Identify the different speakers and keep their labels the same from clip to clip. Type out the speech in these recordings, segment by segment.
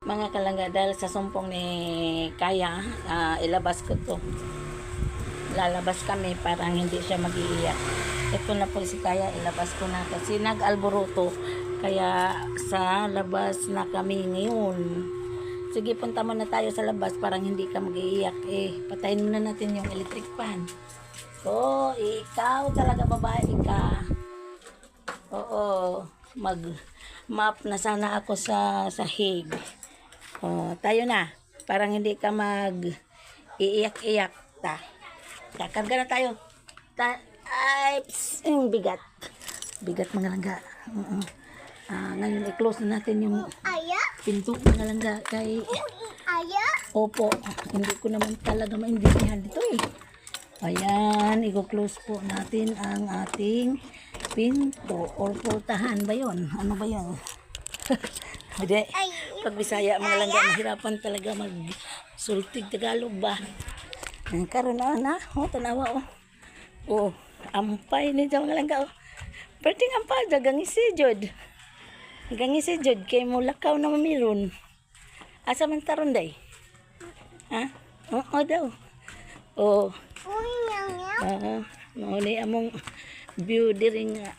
Speaker 1: Mga kalangga, dahil sa sumpong ni Kaya, ilabas ko to. Lalabas kami parang hindi siya mag-iiyak. Ito na po si Kaya, ilabas ko na kasi nag-alboruto. Kaya sa labas na kami ngayon. Sige, punta muna tayo sa labas parang hindi ka mag-iiyak. Patayin muna natin yung electric fan. So, ikaw talaga babae ka. Oo, mag-map na sana ako sa sahig. Tayo na. Parang hindi ka mag-iiyak-iyak. Kakarga na tayo. Ay, bigat. Bigat mga langga. Ngayon, i-close na natin yung pinto mga langga. Kay, opo, hindi ko naman talaga maintindihan dito Ayan, i-close po natin ang ating pinto or portahan ba yun? Ano ba yun? Hindi. Pag Bisaya mga langga, mahirapan talaga mag-sultig Tagalog ba? Karon na, tanawa ampay ni mga langga perting ampay dagang isijod. Dagang isijod kay mo lakaw na mamiron. Asa man taron day? Ha? Oo daw. Mauni among view diri nga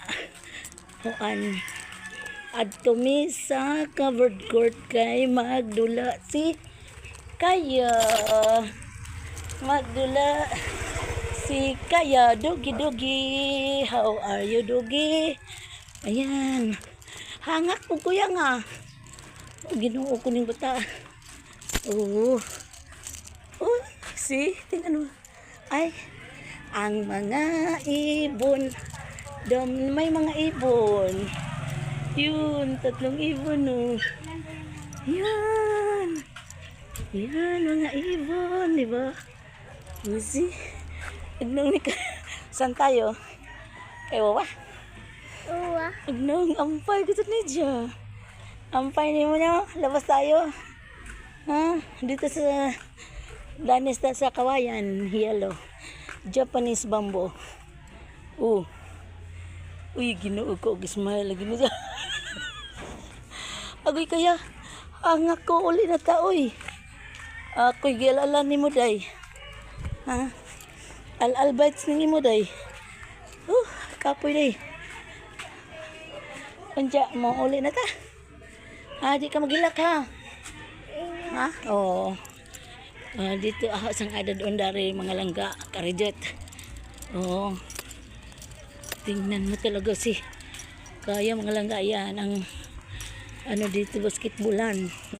Speaker 1: adto mi sa covered court kay magdula si Kaya. Magdula si Kaya. Dogi. How are you, Dogi? Ayan. Hangak po kuya nga. Ginoo ko ning bata. See? Tingnan mo. Ay, ang mga ibon. May mga ibon. Yun, 3 ibon Yan. Yan, mga ibon, di ba? See? Ignong ni saan tayo? Kay Wawa? Ignong, ampay ko ni Dja. Ampay ni mo na, labas tayo. Dito sa danis sa kawayan, yellow. Japanese bamboo. Uy, Ginoo ko, gismay lagi mo dyan. Agoy kaya, hangak ko uli na taoy. Ako'y gialalan ni mo day. Al-albites ni mo day. Kapoy day. Kanya mo uli na ta. Di ka magilak ha. Dito ako sang adad ondari mga langga karijet. Tingnan mo talaga si Kaya mga langga yan ang dito basketballan.